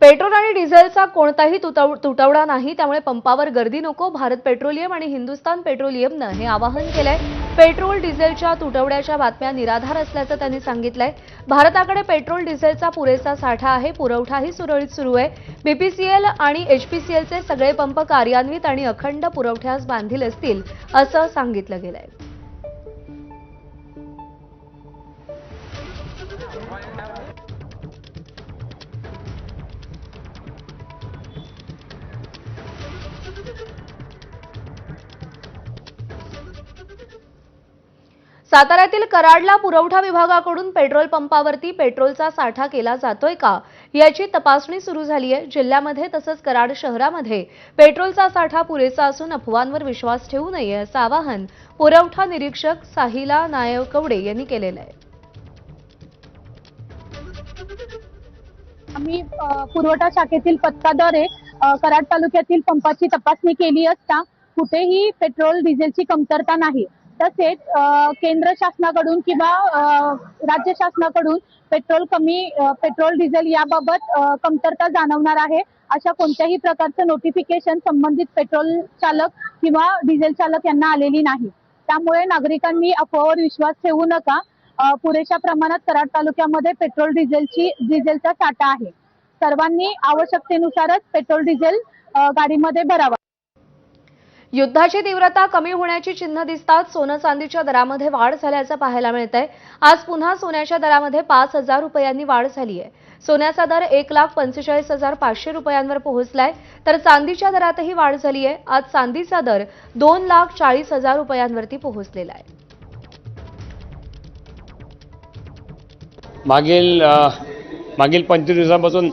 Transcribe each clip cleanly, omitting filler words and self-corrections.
Petrol आणि डिझेलचा कोणताही तुटवडा नाही, त्यामुळे पंपावर गर्दी नको. भारत पेट्रोलियम आणि हिंदुस्तान पेट्रोलियमनं हे आवाहन केलंय. पेट्रोल डिझेलच्या तुटवड्याच्या बातम्या निराधार असल्याचं त्यांनी सांगितलंय. भारताकडे पेट्रोल डिझेलचा पुरेसा साठा आहे, पुरवठाही सुरळीत सुरू आहे. बीपीसीएल आणि एचपीसीएलचे सगळे पंप कार्यान्वित आणि अखंड पुरवठ्यास बांधील असतील असं सांगितलं गेलंय. साताऱ्यातील कराडला पुरवठा विभागाकडून पेट्रोल पंपावरती पेट्रोलचा साठा केला जातोय का याची तपासणी सुरू झाली आहे. जिल्ह्यामध्ये तसंच कराड शहरामध्ये पेट्रोलचा साठा पुरेसा असून अफवांवर विश्वास ठेवू नये असं आवाहन पुरवठा निरीक्षक साहिला नायकवडे यांनी केलेलं आहे. आम्ही पुरवठा शाखेतील पथकाद्वारे कराड तालुक्यातील पंपाची तपासणी केली असता कुठेही पेट्रोल डिझेलची कमतरता नाही. तसेच केंद्र शासनाकडून किंवा राज्य शासनाकडून पेट्रोल डिझेल याबाबत कमतरता जाणवणार आहे अशा कोणत्याही प्रकारचं नोटिफिकेशन संबंधित पेट्रोल चालक किंवा डिझेल चालक यांना आलेली नाही. त्यामुळे नागरिकांनी अफवावर विश्वास ठेवू नका. पुरेशा प्रमाणात कराड तालुक्यामध्ये पेट्रोल डिझेलचा साठा आहे. सर्वांनी आवश्यकतेनुसारच पेट्रोल डिझेल गाडीमध्ये भरावा. युद्धाची तीव्रता कमी होण्याची चिन्ह दिसतात. सोनं चांदीच्या दरामध्ये वाढ झाल्याचं पाहायला मिळतंय. आज पुन्हा सोन्याच्या दरामध्ये 5,000 रुपयांनी वाढ झाली आहे. सोन्याचा दर 1,45,500 रुपयांवर पोहोचलाय, तर चांदीच्या दरातही वाढ झाली आहे. आज चांदीचा दर 2,40,000 रुपयांवरती पोहोचलेला आहे. मागील 25 दिवसांपासून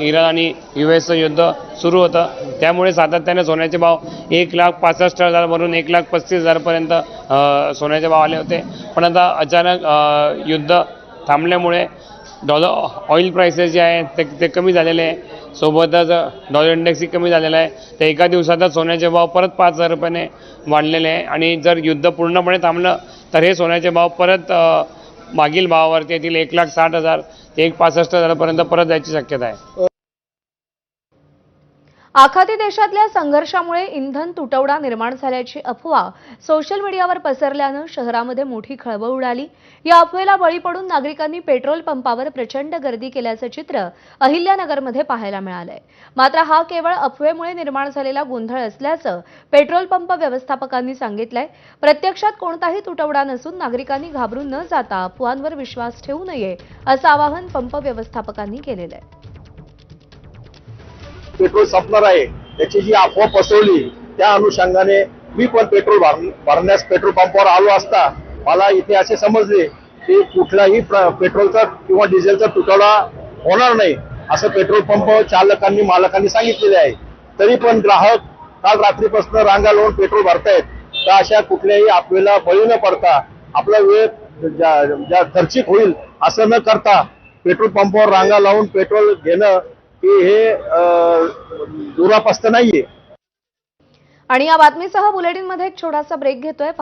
इराण आणि यूएसचं युद्ध सुरू होतं. त्यामुळे सातत्याने सोन्याचे भाव 1,65,000 वरून 1,35,000 पर्यंत सोन्याचे भाव आले होते. पण आता अचानक युद्ध थांबल्यामुळे ऑइल प्राइसेस जे आहे ते कमी झालेले आहे. सोबतच डॉलर इंडेक्सही कमी झालेला आहे. तर एका दिवसातच सोन्याचे भाव परत 5,000 रुपयाने वाढलेले आहे. आणि जर युद्ध पूर्णपणे थांबलं तर हे सोन्याचे भाव परत मागील भावावरती येतील 1,60,000 ते 1,65,000 पर्यंत परत जायची शक्यता आहे. आखाती देशातल्या संघर्षामुळे इंधन तुटवडा निर्माण झाल्याची अफवा सोशल मीडियावर पसरल्यानं शहरामध्ये मोठी खळबळ उडाली. या अफवेला बळी पडून नागरिकांनी पेट्रोल पंपावर प्रचंड गर्दी केल्याचं चित्र अहिल्यानगरमध्ये पाहायला मिळालंय. मात्र हा केवळ अफवेमुळे निर्माण झालेला गोंधळ असल्याचं पेट्रोल पंप व्यवस्थापकांनी सांगितलंय. प्रत्यक्षात कोणताही तुटवडा नसून नागरिकांनी घाबरून न जाता अफवांवर विश्वास ठेवू नये असं आवाहन पंप व्यवस्थापकांनी केलेलं आहे. पेट्रोल संपणार आहे त्याची जी अफवा पसरवली त्या अनुषंगाने मी पण पेट्रोल भरण्यास पेट्रोल पंपावर आलो असता मला इथे असे समजले की कुठलाही पेट्रोलचा किंवा डिझेलचा तुटवडा होणार नाही असं पेट्रोल पंप चालकांनी मालकांनी सांगितलेले आहे. तरी पण ग्राहक काल रात्रीपासून रांगा लावून पेट्रोल भरतायत. तर अशा कुठल्याही अफवेला बळी न पडता आपला वेळ खर्चिक होईल असं न करता पेट्रोल पंपावर रांगा लावून पेट्रोल घेणं हे दुरापास्त नाहीये. आणि या बातमीसह बुलेटिनमध्ये एक छोटासा ब्रेक घेतोय.